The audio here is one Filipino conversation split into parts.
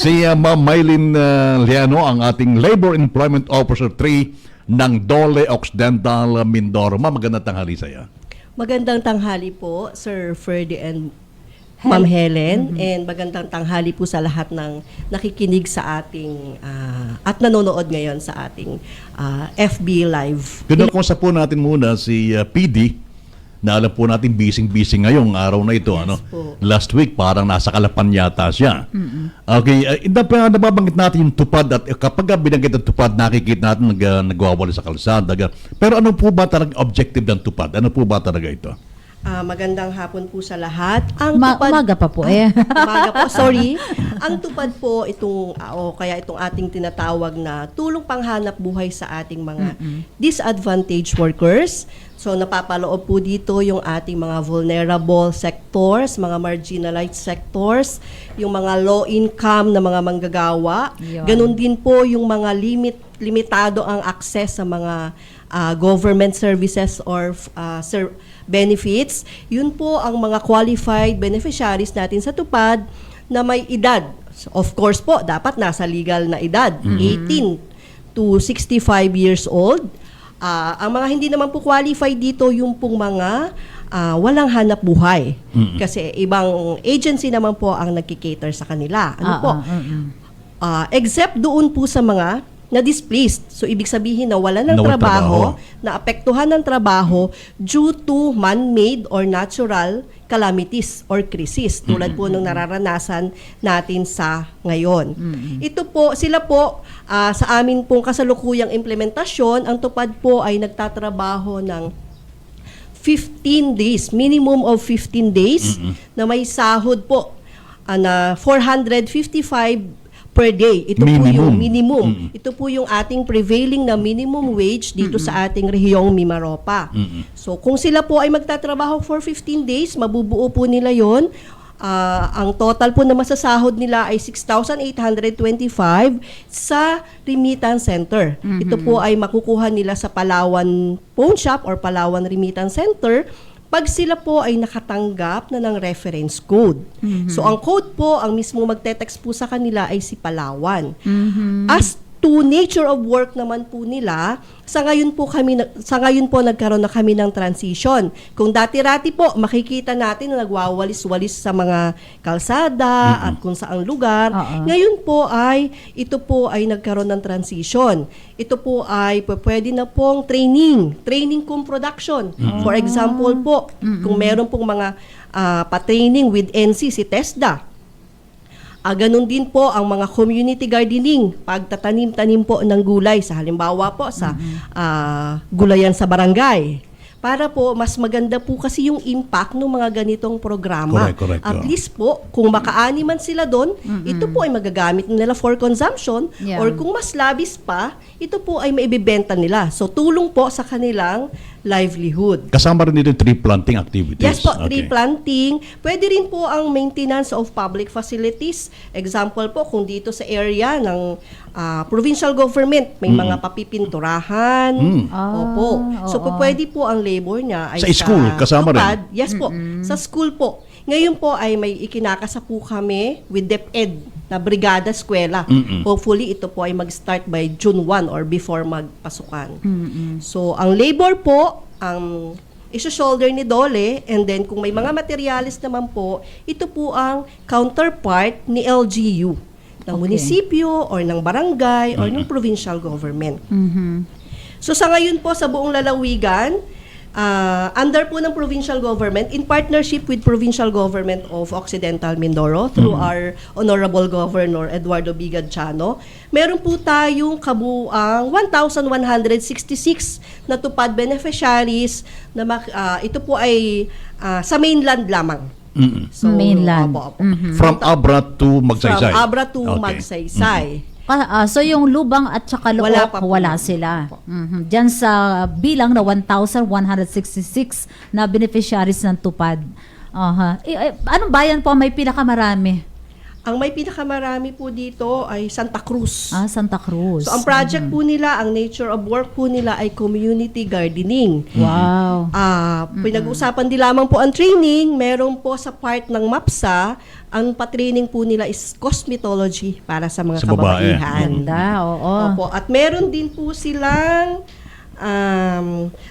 Si Ma'am Mylene Liano, ang ating Labor Employment Officer 3 ng Dole Occidental Mindoro. Ma'am, magandang tanghali sa iyo. Magandang tanghali po, Sir Ferdy and Ma'am Helen. And magandang tanghali po sa lahat ng nakikinig sa ating at nanonood ngayon sa ating FB Live. Kinukusa po natin muna si PD, na alam po natin busy-busy ngayong araw na ito. Yes po. Last week, parang nasa Kalapan yata siya. Okay, nababanggit natin yung tupad at kapag binanggit ang tupad, nakikita natin nagwawala sa kalsada. Pero ano po ba talaga objective ng tupad? Ano po ba talaga ito? Magandang hapon po sa lahat. Umaga pa po eh. Umaga po, sorry. Ang tupad po itong kaya itong ating tinatawag na tulong panghanap buhay sa ating mga disadvantaged workers. So napapaloob po dito yung ating mga vulnerable sectors, mga marginalized sectors, yung mga low income na mga manggagawa. Yun. Ganun din po yung mga limitado ang access sa mga government services or benefits. Yun po ang mga qualified beneficiaries natin sa tupad na may edad. Of course po, dapat nasa legal na edad, 18 to 65 years old. Ang mga hindi naman po qualified dito, yung pong mga walang hanap buhay. Kasi ibang agency naman po ang nagkikater sa kanila. Ano po? Except doon po sa mga na-displaced. So, ibig sabihin na wala ng trabaho, naapektuhan ng trabaho due to man-made or natural calamities or crisis tulad po ng nararanasan natin sa ngayon. Ito po, sila po sa amin pong kasalukuyang implementasyon, ang tupad po ay nagtatrabaho ng 15 days, minimum of 15 days na may sahod po na 455 per day. Ito po yung minimum. Ito po yung ating prevailing na minimum wage dito sa ating rehiyong Mimaropa. So kung sila po ay magtatrabaho for 15 days, mabubuo po nila yon. Ang total po na masasahod nila ay 6,825 sa remittance center. Ito po ay makukuha nila sa Palawan Pawn Shop or Palawan Remittance Center pag sila po ay nakatanggap na ng reference code. So ang code po, ang mismo magte-text po sa kanila ay si Palawan. As to nature of work naman po nila, sa ngayon po nagkaroon na kami ng transition. Kung dati-rati po makikita natin na nagwawalis-walis sa mga kalsada at kung saang lugar, ngayon po ay ito po ay nagkaroon ng transition. Ito po ay pwede na pong training kung production. For example po, kung meron pong mga pa-training with NC, si TESDA, ganun din po ang mga community gardening, pagtatanim-tanim po ng gulay sa halimbawa po sa gulayan sa barangay. Para po, mas maganda po kasi yung impact ng mga ganitong programa. Correct. At least po, kung makaani man sila doon, ito po ay magagamit nila for consumption. Yeah. Or kung mas labis pa, ito po ay maibibenta nila. So, tulong po sa kanilang livelihood. Kasama rin dito yung tree planting activities. Yes po, tree planting. Pwede rin po ang maintenance of public facilities. Example po, kung dito sa area ng provincial government, may mga papipinturahan. Opo. So, pwede po ang labor niya ay Sa school, kasama rin? Yes po, sa school po. Ngayon po ay may ikinakasa po kami with DepEd na brigada eskwela. Hopefully, ito po ay mag-start by June 1 or before magpasukan. So, ang labor po, ang iso-shoulder ni Dole, and then kung may mga materialis naman po, ito po ang counterpart ni LGU, ng munisipyo or ng barangay or ng provincial government. So, sa ngayon po, sa buong lalawigan, under po ng provincial government in partnership with provincial government of Occidental Mindoro through our Honorable Governor Eduardo Bigadchano, meron po tayong kabuang 1,166 na tupad beneficiaries na ito po ay sa mainland lamang. So, mainland. From Abra to Magsaysay. From Abra to Magsaysay. So yung Lubang at saka Looc, wala sila. Diyan sa bilang na 1,166 na beneficiaries ng tupad. Anong bayan po may pinakamarami? Ang may pinakamarami po dito ay Santa Cruz. Santa Cruz. So ang project po nila, ang nature of work po nila ay community gardening. Wow. Pinag-uusapan din lamang po ang training. Meron po sa part ng MAPSA, ang pa-training po nila is cosmetology para sa mga Sa babae. kababaihan. Ganda, oo. Opo. At meron din po silang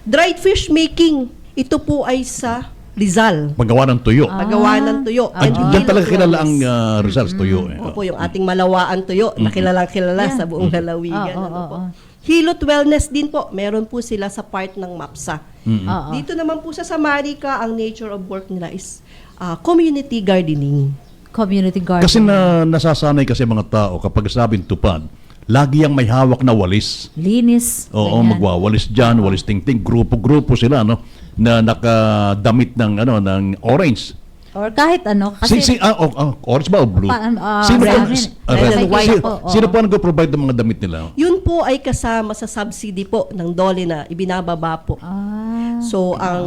dried fish making. Ito po ay sa Rizal. Paggawa ng tuyo. Paggawa ng tuyo. Ay, And diyan talaga Iloilo kilala ang Wellness. results tuyo. Eh. Opo, yung ating malawaan tuyo, na kilala sa buong lalawigan. Oo, ano po. oo. Hilot Wellness din po, meron po sila sa part ng MAPSA. Oo. Dito naman po sa Samarica, ang nature of work nila is community gardening. Community garden. Kasi nasasanay kasi mga tao kapag sabing tupad, lagi yang may hawak na walis. Linis. Oo, ganyan. magwawalis diyan, walis tingting, grupo-grupo sila no na nakadamit ng orange. Or kahit ano. Kasi Orange ba o blue? Sino red. po, Red and white. sino po ang nag-provide ng mga damit nila? Yun po ay kasama sa subsidy po ng DOLE na ibinababa po. So, ang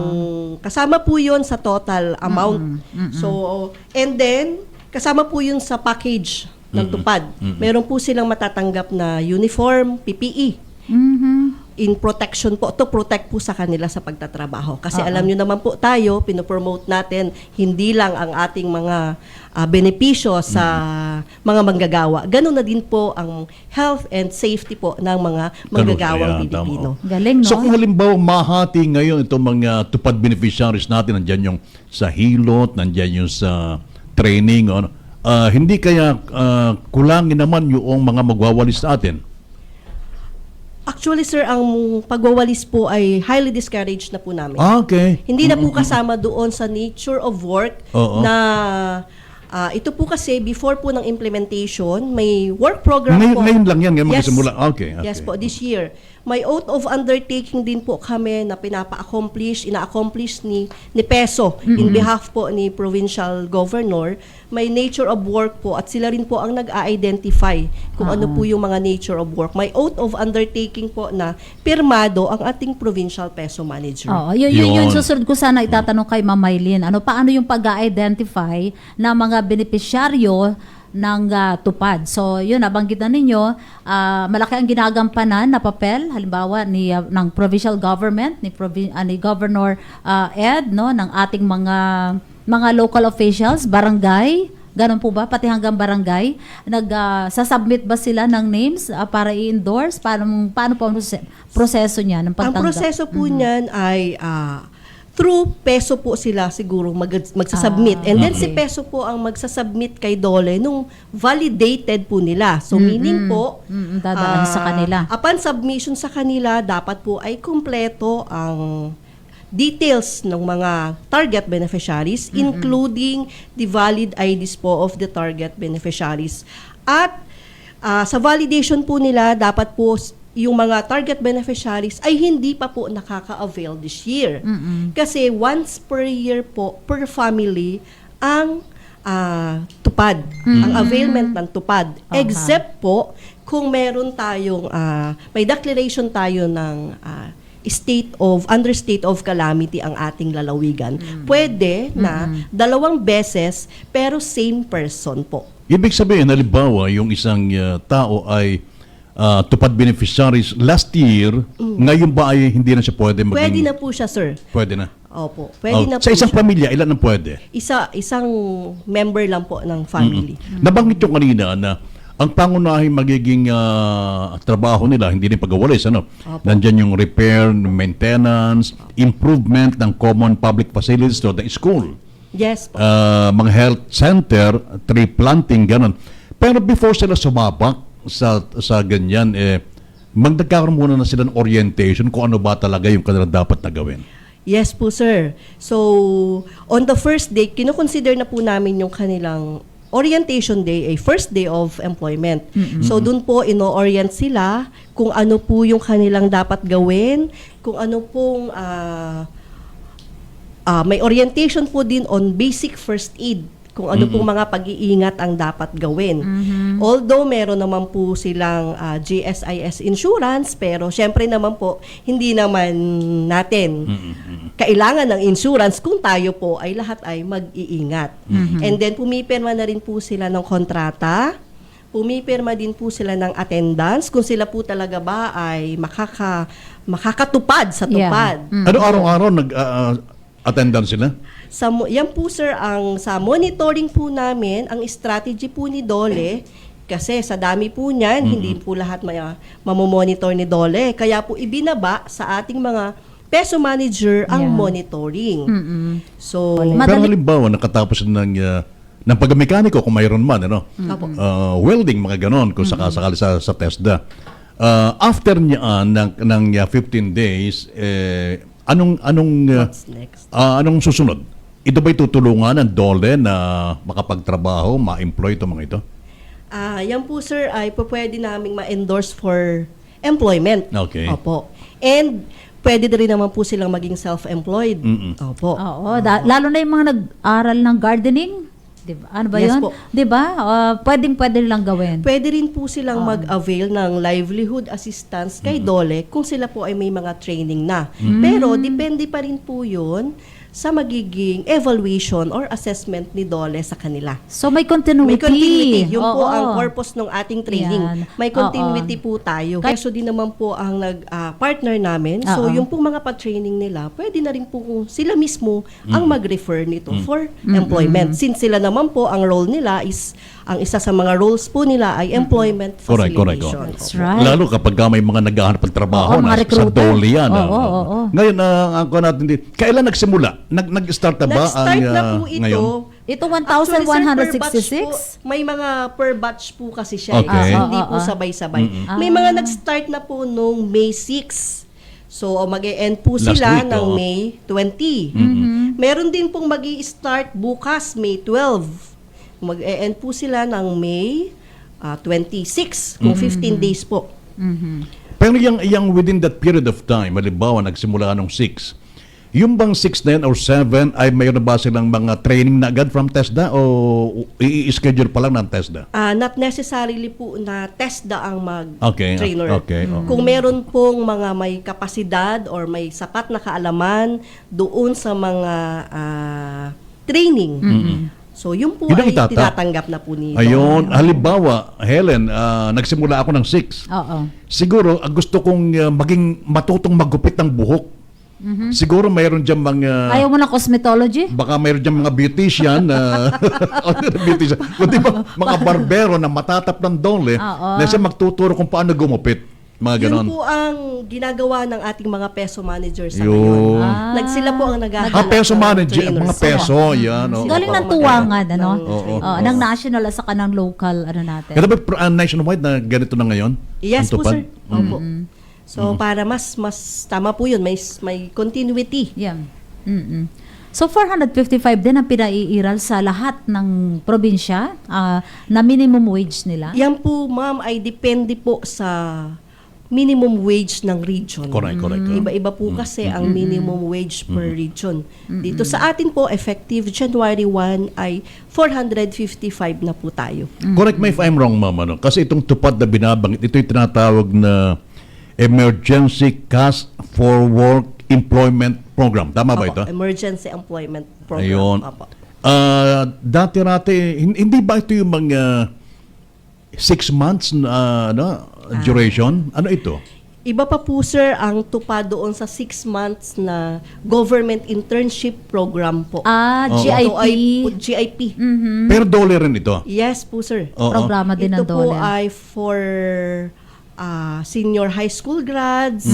kasama po yun sa total amount. So, and then, kasama po yun sa package ng tupad. Meron po silang matatanggap na uniform, PPE. In protection po, to protect po sa kanila sa pagtatrabaho. Kasi alam nyo naman po tayo, pinopromote natin hindi lang ang ating mga benepisyo sa mga manggagawa. Ganun na din po ang health and safety po ng mga manggagawang Kaya, Pilipino. galing, no? So kung halimbawa mahati ngayon itong mga tupad beneficiaries natin, nandyan yung sa hilot, nandyan yung sa training, hindi kaya kulangin naman yung mga magwawalis sa atin? Actually, sir, ang pagwawalis po ay highly discouraged na po namin. Okay. Hindi na po kasama doon sa nature of work Oo. na ito po kasi before po ng implementation, may work program Ngayon, po. ngayon lang yan, ngayon magsisimula. Okay. Yes po, this year. May oath of undertaking din po kami na ina-accomplish ni Peso in behalf po ni Provincial Governor. May nature of work po at sila rin po ang nag-a-identify kung ano po yung mga nature of work. May oath of undertaking po na pirmado ang ating Provincial Peso Manager. Oo, yun Yun. susunod ko sana itatanong kay Ma'am Maylin. Paano yung pag-identify ng mga benepisyaryo ng tupad? So, yun, nabanggit na ninyo, malaki ang ginagampanan na papel, halimbawa ng provincial government, ni Governor Ed, no, ng ating mga local officials, barangay, ganun po ba? Pati hanggang barangay, sasubmit ba sila ng names para i-endorse? Paano po ang proseso niya ng Ang pagtanggap? proseso po niyan ay through Peso po sila siguro magsasubmit. And then si Peso po ang magsasubmit kay DOLE nung validated po nila. So meaning po, dadaan sa kanila. Upon submission sa kanila, dapat po ay kumpleto ang details ng mga target beneficiaries, including the valid IDs po of the target beneficiaries. At sa validation po nila, dapat po yung mga target beneficiaries ay hindi pa po nakaka-avail this year. Kasi once per year po, per family, ang tupad, ang availment ng tupad. Except po, kung meron tayong, may declaration tayo ng under state of calamity ang ating lalawigan. Pwede na 2 beses, pero same person po. Ibig sabihin, halimbawa, yung isang tao ay tupad beneficiaries last year, ngayon ba ay hindi na siya pwede maging... Pwede na po siya, sir. Pwede na. Opo, pwede na po Sa isang siya. pamilya, ilan ang pwede? Isang member lang po ng family. Nabanggit yung kanina na ang pangunahing magiging trabaho nila, hindi rin pag-awalis, Nandyan yung repair, maintenance, improvement ng common public facilities to the school. Yes po. Mga health center, tree planting, ganun. Pero before sila sumabak sa ganyan, magdagkaroon muna na sila ng orientation kung ano ba talaga yung kanilang dapat na gawin. Yes po, sir. So, on the first day, kinoconsider na po namin yung kanilang orientation day, ay first day of employment. So, dun po ino-orient sila kung ano po yung kanilang dapat gawin, kung ano pong may orientation po din on basic first aid, kung ano pong mga pag-iingat ang dapat gawin. Although meron naman po silang GSIS insurance, pero syempre naman po, hindi naman natin kailangan ng insurance kung tayo po ay lahat ay mag-iingat. And then pumipirma na rin po sila ng kontrata, pumipirma din po sila ng attendance kung sila po talaga ba ay makakatupad sa tupad. Ano araw-araw nag-attendance sila? Yan po sir, sa monitoring po namin, ang strategy po ni DOLE, kasi sa dami po niyan, hindi po lahat mamomonitor ni DOLE. Kaya po ibinaba sa ating mga peso manager ang monitoring. So, Pero halimbawa, nakatapos ng pagmekaniko kung mayroon man, welding, mga ganon, kung sakasakali sa TESDA. After niyan, ng 15 days, anong what's next? anong susunod? Ito ba'y tutulungan ng DOLE na makapagtrabaho, ma-employ itong mga ito? Yan po sir ay pwede naming ma-endorse for employment. Okay. Opo. And pwede rin naman po silang maging self-employed. Opo. Oo, lalo na yung mga nag-aral ng gardening. Diba? Ano ba Yes yun? po. Diba? Pwede nilang gawin. Pwede rin po silang mag-avail ng livelihood assistance kay DOLE kung sila po ay may mga training na. Pero depende pa rin po yun sa magiging evaluation or assessment ni DOLE sa kanila. So may continuity. May continuity. Yun po Oo. ang purpose ng ating training. Yan. May continuity po tayo. Kaso din naman po ang partner namin. So yung pong mga pa-training nila, pwede na rin po kung sila mismo ang mag-refer nito for employment. Since sila naman po, ang role nila is, ang isa sa mga roles po nila ay employment Correct. facilitation. That's right. Lalo kapag may mga naghahanap ng trabaho Oo, mga sa recruiter. DOLE yan. Oo. Ngayon, ako natin din, kailan nagsimula? Nag-start na ba Nag-start ang na po ito. ngayon? Ito Actually, sir, per batch 1,166? po, may mga per batch po kasi siya. Okay. Hindi po sabay-sabay. May mga nag-start na po nung May 6. So, mag-e-end po Last sila week, ng oo. May 20. Meron din pong mag-i-start bukas, May 12. Mag-e-end po sila ng May 26, kung 15 days po. Pero yung within that period of time, halimbawa, nagsimula nung 6, yung bang 6 na yan or 7 ay mayroon na ba silang mga training na agad from TESDA o i-schedule pa lang ng TESDA? Not necessarily po na TESDA ang Okay, mag-trainer. okay, oo. Kung meron pong mga may kapasidad or may sapat na kaalaman doon sa mga training, so yung po Yun ang ay itata. tinatanggap na po ni Ayun, halimbawa, Helen, nagsimula ako ng 6. Oo. Siguro, gusto kong maging matutong maggupit ng buhok. Siguro mayroon dyan mga... Ayaw mo ng cosmetology? Baka mayroon dyan mga beautician, beautician, kundi ba mga barbero na matatap ng DOLE na siya magtuturo kung paano gumupit. Mga Yun ganon. po ang ginagawa ng ating mga peso managers sa Yun. ngayon. Sila po ang naghahanap Peso ng manager, trainers. mga peso, yan. Sila Galing po ng ang tuwangan, ano? Oo. Ng national at saka ng local, ano natin. Kaya ba nationwide na ganito na ngayon? Yes Ang po, tupad? sir. Opo. So, para mas tama po yun, may continuity. Yeah. So 455 din ang pinaiiral sa lahat ng probinsya na minimum wage nila. Yan po, ma'am, ay depende po sa minimum wage ng region. Correct. Iba-iba po kasi ang minimum wage per region. Dito sa atin po, effective January 1 ay 455 na po tayo. Correct me if I'm wrong, ma'am. Kasi itong tupad na binabangit, ito yung tinatawag na Emergency Cash for Work Employment Program. Tama ba Opo, ito? Emergency Employment Program. Ayun. Opo. Dati-rati, hindi ba ito yung mga 6 months na duration? Ano ito? Iba pa po, sir, ang tupad doon sa 6 months na government internship program po. GIP. Ito ay GIP. Pero DOLE rin ito. Yes po, sir. Oo. Programa din ng Ito po DOLE. ay for senior high school grads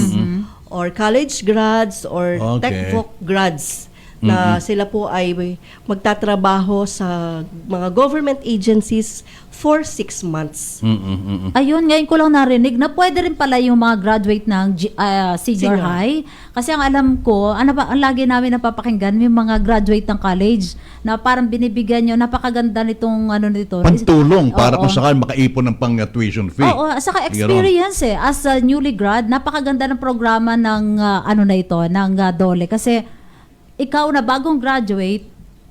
or college grads or Okay. tech grads na sila po ay magtatrabaho sa mga government agencies for 6 months. Ayun, ngayon ko lang narinig na pwede rin pala yung mga graduate ng senior Senior. high. Kasi ang alam ko, ang lagi namin napapakinggan, yung mga graduate ng college na parang binibigyan nyo, napakaganda nitong nito. Pantulong para Oo. kung saan makaipon ng pang tuition fee. Oo, saka experience as a newly grad, napakaganda ng programa ng ng DOLE kasi ikaw na bagong graduate,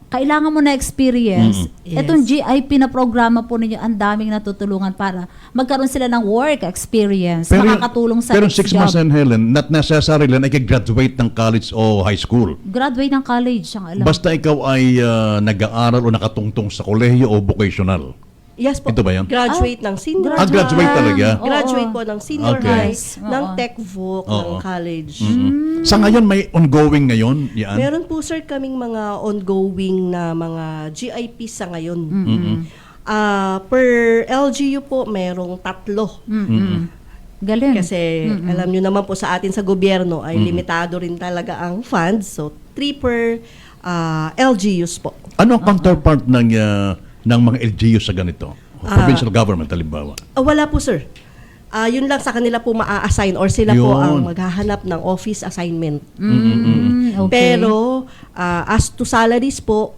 kailangan mo na experience. Yes. Itong GIP na programa po ninyo, ang daming natutulungan para magkaroon sila ng work experience, makakatulong sa pero next 6 job. months and Helen, not necessarily na graduate ng college o high school. Graduate ng college, ang alam. Basta ikaw ay nag-aaral o nakatungtong sa kolehiyo o vocational. Yes po. Ito ba yun? Graduate ng senior graduate high. talaga? Graduate Oo. po ng senior Okay. high, Yes. ng Oo. TechVoc, ng Oo. college. Sa ngayon, may ongoing ngayon? Yan? Meron po sir kaming mga ongoing na mga GIP sa ngayon. Per LGU po, merong 3. Galing. Kasi alam nyo naman po sa atin sa gobyerno ay limitado rin talaga ang funds. So 3 per LGUs po. Ano ang counterpart ng mga LGU sa ganito? Provincial government, halimbawa. Wala po sir. Yun lang sa kanila po maa-assign or sila po Yun. ang maghahanap ng office assignment. Okay. Pero as to salaries po,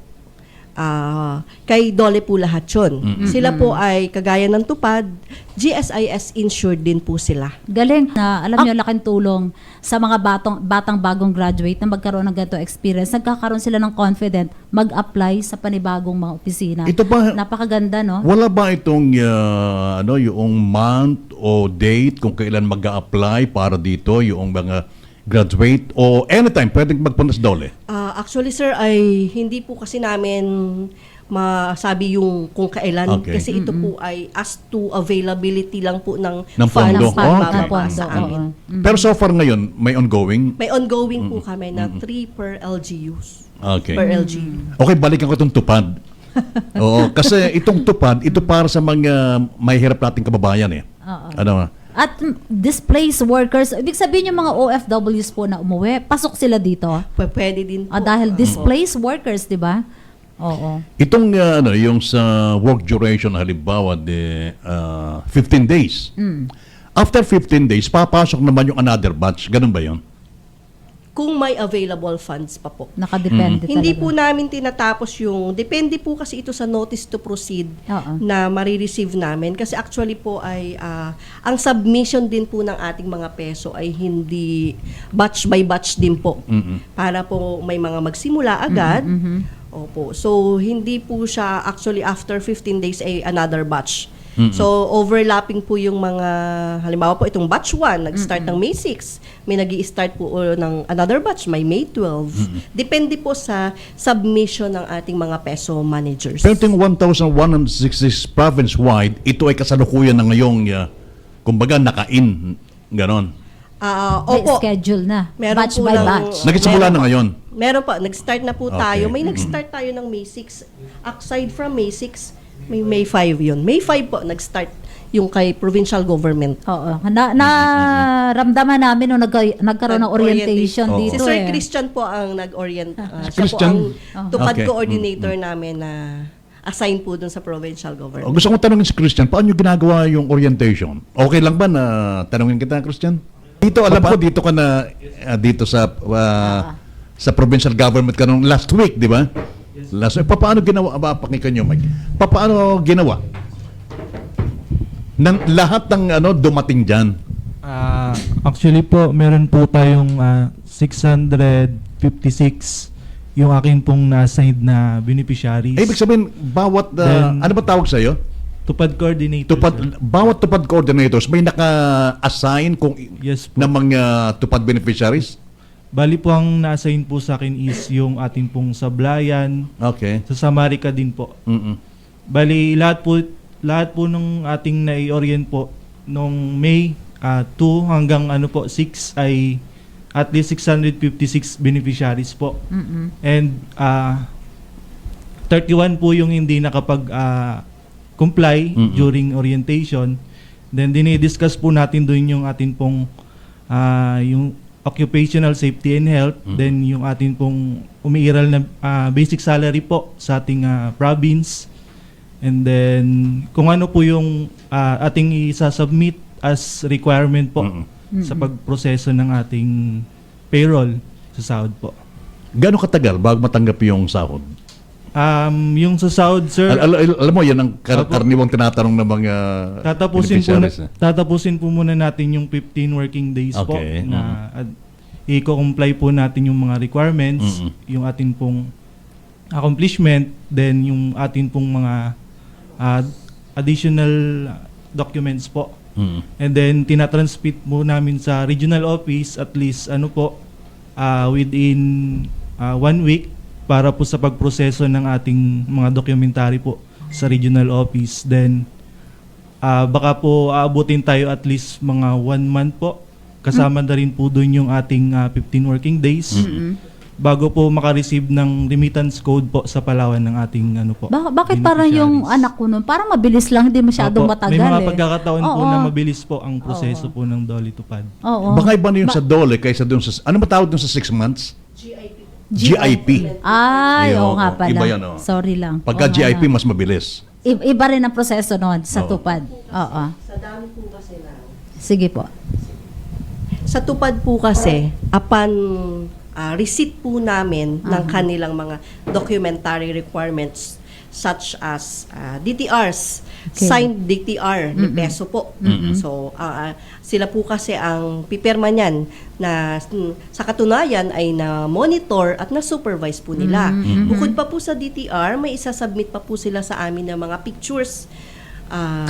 kay Dole po lahat yun. Sila po ay kagaya ng tupad, GSIS insured din po sila. Galing na alam niyo laking tulong sa mga batang bagong graduate na magkaroon ng ganito experience. Nagkakaroon sila ng confident mag-apply sa panibagong mga opisina. Ito ba- Napakaganda, no? Wala ba itong yung month o date kung kailan mag-a-apply para dito yung mga graduate o anytime pwedeng magpunta sa Dole? Actually sir, ay hindi po kasi namin masabi yung kung kailan Okay. kasi ito po ay as to availability lang po ng Ng funds pondo. na Okay. mababa sa amin. Pero so far ngayon, may ongoing? May ongoing po kami na 3 per LGUs. Okay. Per LGU. Okay, balikan ko itong tupad. Oo, kasi itong tupad, ito para sa mga may hirap nating kababayan eh. Oo. Ano? At displaced workers, ibig sabihin yung mga OFWs po na umuwi, pasok sila dito. Pwede din po. Dahil displaced workers, di ba? Oo. Itong yung sa work duration halimbawa 15 days. After 15 days, papasok naman yung another batch. Ganun ba 'yon? Kung may available funds pa po. Nakadepende talaga. Hindi po namin tinatapos yung, depende po kasi ito sa notice to proceed Oo. na marireceive namin. Kasi actually po ay, ang submission din po ng ating mga peso ay hindi batch by batch din po. Para po may mga magsimula agad. Opo. So, hindi po siya actually after 15 days ay another batch. So, overlapping po yung mga, halimbawa po itong batch 1, nag-start ng May 6. May nag-i-start po ng another batch, may May 12. Depende po sa submission ng ating mga peso managers. Pero itong 1,166 province-wide, ito ay kasalukuyan na ngayong, kumbaga, naka-in. Ganon. May Opo. schedule na. Meron Batch po by ng- batch. Nagsimula Meron na po. ngayon. Meron po, nag-start na po tayo. Okay. May nag-start tayo ng May 6. Aside from May 6, may May 5 yun. May 5 po, nag-start yung kay provincial government. Oo. Naramdaman namin nung nagkaroon ng orientation Oo. Si dito Sir eh. Christian po ang nag-orient. Siya Christian? po ang tupad Okay. coordinator namin na assign po dun sa provincial government. Gusto kong tanongin si Christian, paano nyo ginagawa yung orientation? Okay lang ba na tanongin kita, Christian? Dito, alam ko, dito ka na, dito sa provincial government ka nung last week, di ba? Last week. Paano ginawa? Pakinggan nyo, Mike. Paano ginawa? Lahat ng dumating dyan. Actually po, meron po tayong 656 yung akin pong na-assigned na beneficiaries. Ibig sabihin, bawat, Then- ano ba tawag sa'yo? Tupad coordinator. sir. Bawat tupad coordinators, may naka-assign kung Yes po. ng mga tupad beneficiaries? Bali po ang na-assign po sa akin is yung ating pong sablayan, Okay. sa Samarica din po. Mm-mm. Bali lahat po nung ating nai-orient po nung May 2 hanggang 6 ay at least 656 beneficiaries po. And 31 po yung hindi nakapag comply during orientation. Then dinidiscuss po natin doon yung atin pong yung occupational safety and health, then yung atin pong umiiral na basic salary po sa ating province. And then kung ano po yung ating isa-submit as requirement po sa pagproseso ng ating payroll sa sahod po. Gano'ng katagal bago matanggap yung sahod? Yung sa sahod, sir, Alam mo, yan ang Opo. karaniwang tinatanong ng mga beneficiaries. tatapusin po muna natin yung 15 working days po Okay, na i-comply po natin yung mga requirements, yung ating pong accomplishment, then yung atin pong mga additional documents po. And then tinatransmit mo namin sa regional office at least within 1 week para po sa pagproseso ng ating mga documentary po sa regional office. Then baka po aabutin tayo at least mga 1 month po. Kasama na rin po doon yung ating 15 working days bago po makareceive ng remittance code po sa Palawan ng ating Bakit parang yung beneficiaries. anak ko nun, parang mabilis lang, hindi masyadong Opo, matagal may mga eh. pagkakataon po Oo. na mabilis po ang proseso po ng Dolly Tupad. Oo. Baka iba na yun sa DOLE kaysa dun sa... Ano ba tawag dun sa 6 months? GIP. Ay, Iyo, oo nga pala. iba yan, oh. Sorry lang. Pagka Oo nga GIP, lang. mas mabilis. Iba rin ang proseso noon sa Oo. tupad. Oo. Sa dami po kasi na. Sige po. Sa tupad po kasi, upon receipt po namin ng kanilang mga documentary requirements such as DTRs, Okay. signed DTR ni Peso po. So, sila po kasi ang pipirma niyan na sa katunayan ay na-monitor at na-supervise po nila. Bukod pa po sa DTR, may isasubmit pa po sila sa amin ng mga pictures.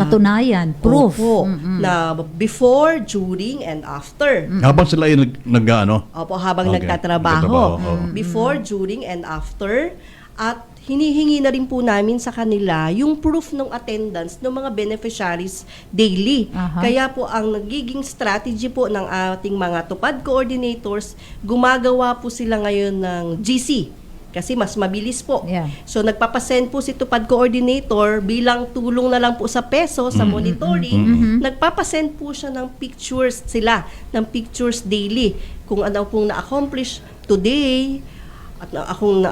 Katunayan, proof. Opo, na before, during, and after. Habang sila ay nag-ano? Opo, habang Okay, nagtatrabaho. oo. Before, during, and after. At hinihingi na rin po namin sa kanila yung proof ng attendance ng mga beneficiaries daily. Aha. Kaya po ang nagiging strategy po ng ating mga tupad coordinators, gumagawa po sila ngayon ng GC. Kasi mas mabilis po. Yeah. So nagpapasend po si tupad coordinator bilang tulong na lang po sa Peso sa monitoring. Nagpapasend po siya ng pictures ng pictures daily kung ano pong na-accomplish today at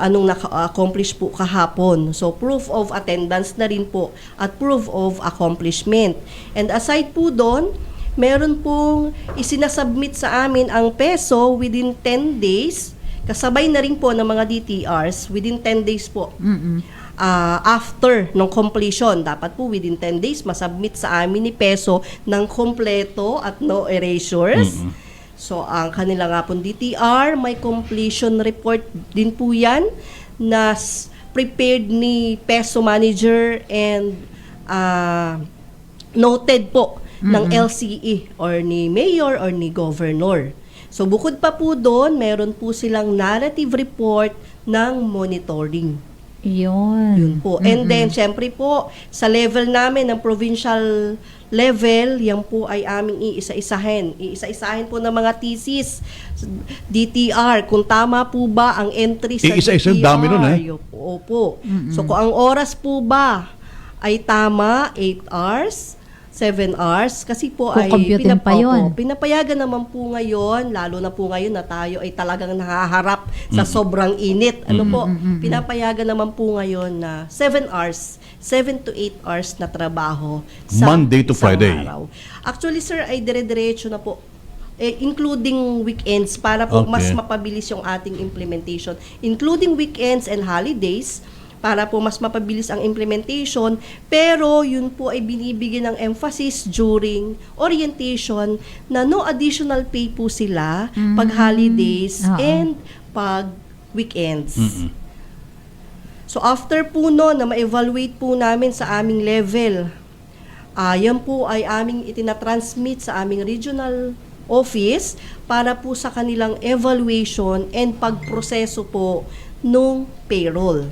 anong na-accomplish po kahapon. So proof of attendance na rin po at proof of accomplishment. And aside po doon, meron pong isinasubmit sa amin ang Peso within 10 days. Kasabay na rin po ng mga DTRs within 10 days po. After ng completion, dapat po within 10 days masubmit sa amin ni Peso ng kompleto at no erasures. So, ang kanila nga pong DTR, may completion report din po yan na prepared ni Peso Manager and noted po ng LCE or ni Mayor or ni Governor. So, bukod pa po doon, meron po silang narrative report ng monitoring. Yun po. And then, syempre po, sa level namin, ng provincial level, yan po ay aming iisa-isahin. Iisa-isahin po ng mga thesis, DTR, kung tama po ba ang entry sa Iisa-isa, DTR. dami nun, eh. Opo. So, kung ang oras po ba ay tama, 8 hours, 7 hours, kasi po ay Kukomputin pa yun. pinapayagan naman po ngayon, lalo na po ngayon na tayo ay talagang nahaharap sa sobrang init. Pinapayagan naman po ngayon na 7 hours, 7 to 8 hours na trabaho sa Monday to isang Friday. araw. Actually, sir, ay dire-diretso na po. Including weekends para po Okay. mas mapabilis yung ating implementation. Including weekends and holidays para po mas mapabilis ang implementation, pero yun po ay binibigyan ng emphasis during orientation na no additional pay po sila pag holidays Oo. and pag weekends. So after po no na ma-evaluate po namin sa aming level, yan po ay aming itinatransmit sa aming regional office para po sa kanilang evaluation and pagproseso po nung payroll.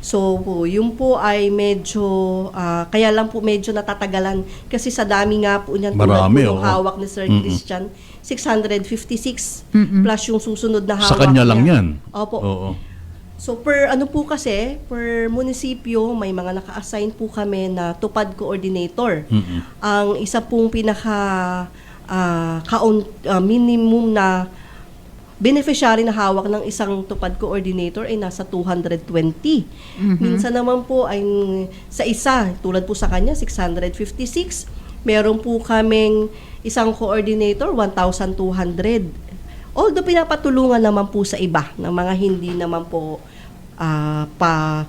So, yun po ay medyo, kaya lang po medyo natatagalan kasi sa dami nga po niyan tulad Marami, po yung oo. hawak ni Sir Christian, 656 plus yung susunod na hawak Sa kanya lang niya. yan. Opo. Oo. So per per munisipyo may mga naka-assign po kami na tupad coordinator. Ang isa pong pinaka minimum na beneficiary na hawak ng isang tupad coordinator ay nasa 220. Minsan naman po ay sa isa, tulad po sa kanya 656. Meron po kaming isang coordinator 1,200. Although pinapatulungan naman po sa iba ng mga hindi naman po pa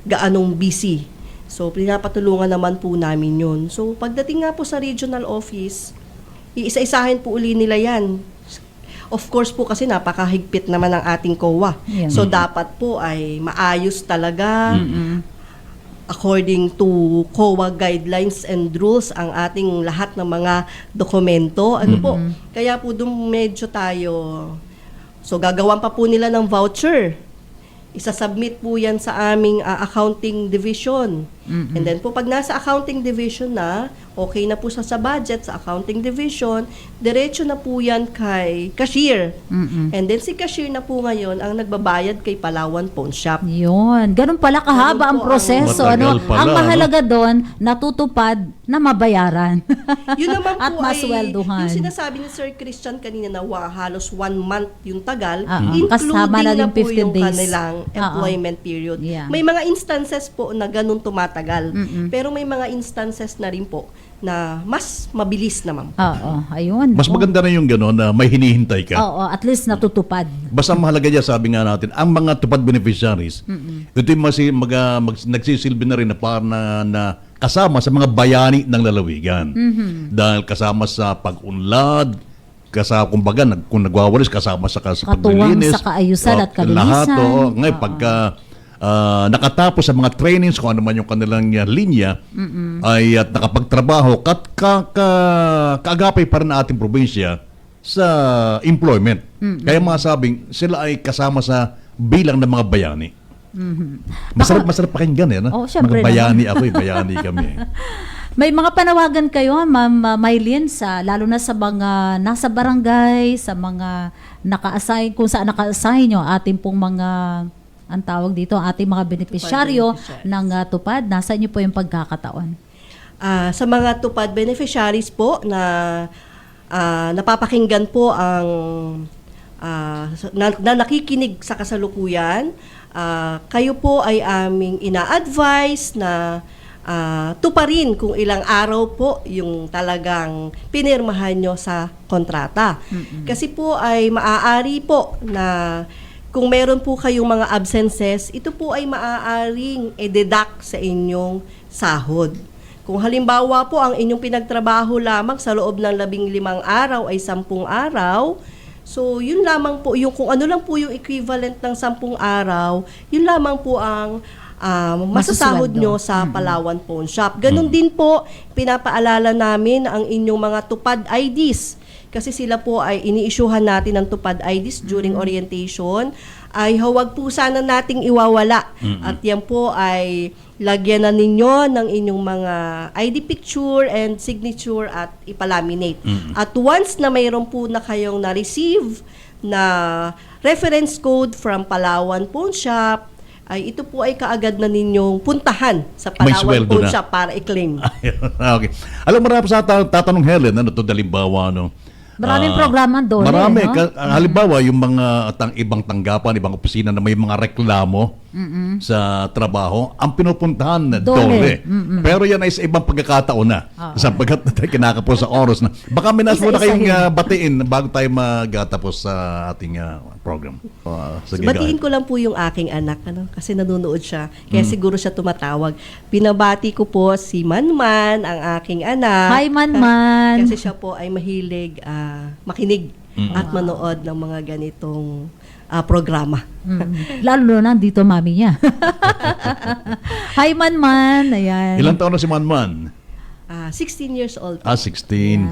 gaanong busy. So, pinapatulungan naman po namin yun. So, pagdating nga po sa regional office, iisa-isahin po uli nila yan. Of course po kasi napakahigpit naman ng ating COA. Yeah. So dapat po ay maayos talaga. According to COA guidelines and rules ang ating lahat ng mga dokumento. Ano po? Kaya po medyo tayo. So gagawan pa po nila ng voucher. Isasubmit po yan sa aming accounting division. And then po pag nasa accounting division na, okay na po siya sa budget sa accounting division, diretso na po yan kay cashier. And then si cashier na po ngayon ang nagbabayad kay Palawan Pawn Shop. Yun. Ganun pala kahaba Ganun ang po proseso. Matagal pala, Ang mahalaga doon, natutupad na mabayaran. Yun naman At po maswelduhan. yung sinasabi ni Sir Christian kanina na halos 1 month yung tagal, Oo. Kasama na including na yung po 15 yung days. kanilang Oo. employment period. Yeah. May mga instances po na ganun tumatagal. Pero may mga instances na rin po na mas mabilis naman. Oo, ayun. Mas maganda na yung gano'n na may hinihintay ka. Oo, at least natutupad. Basta ang mahalaga dyan, sabi nga natin, ang mga tupad beneficiaries, ito yung nagsisilbi na rin na parang na kasama sa mga bayani ng lalawigan. Dahil kasama sa pag-unlad, kasama, kumbaga, kung nagwawalis, kasama sa Katuwang paglilinis. sa kaayusan at kalinisan. Lahat, ngayon, pagka nakatapos sa mga trainings, kung ano man yung kanilang linya, ay at nakapagtrabaho, kaagapay pa rin ang ating probinsya sa employment. Kaya masabing, sila ay kasama sa bilang ng mga bayani. Masarap pakinggan eh. No? Oo, syempre mga bayani ako bayani kami. May mga panawagan kayo, Ma'am Maylin, lalo na sa mga nasa barangay, sa mga naka-assign, kung saan naka-assign yung ating pong mga, ang tawag dito, ating mga beneficiaryo ng tupad. Nasaan niyo po yung pagkakataon? Sa mga tupad beneficiaries po na napapakinggan po ang na nakikinig sa kasalukuyan, kayo po ay aming ina-advise na tuparin kung ilang araw po yung talagang pinirmahan nyo sa kontrata. Kasi po ay maaari po na kung meron po kayong mga absences, ito po ay maaaring i-deduct sa inyong sahod. Kung halimbawa po ang inyong pinagtrabaho lamang sa loob ng 15 araw ay 10 araw, so yun lamang po, yung kung ano lang po yung equivalent ng 10 araw, yun lamang po ang masasahod Masusweldo. nyo sa Palawan Pawn Shop. Ganon din po, pinapaalala namin ang inyong mga tupad IDs. Kasi sila po ay ini-issuehan natin ng tupad IDs during orientation. Ay huwag po sana nating iwawala. At yan po ay lagyan na ninyo ng inyong mga ID picture and signature at ipalaminate. At once na mayroon po na kayong na-receive na reference code from Palawan Pawn Shop, ay ito po ay kaagad na ninyong puntahan sa May Palawan sweldo Pawn na. Shop para i-claim. Okay. Alam mo, marami sa tatanong Helen, ano to, dalimbawa, no? Maraming programa doon. Marami. No? Halimbawa, yung mga ibang tanggapan, ibang opisina na may mga reklamo sa trabaho, ang pinupuntahan, dole. Pero yan ay sa ibang pagkakataon na. Sapagkat tayo kinakapos sa oras na. Baka may nasa muna kayong batiin bago tayo magtatapos sa ating program. So, batiin ko lang po yung aking anak, kasi nanonood siya. Kaya siguro siya tumatawag. Binabati ko po si Manman, ang aking anak. Hi, Manman. Kasi siya po ay mahilig makinig at manood ng mga ganitong programa. Lalo na dito mami niya. Hi, Manman. Ayan. Ilang taon na si Manman? 16 years old. 16.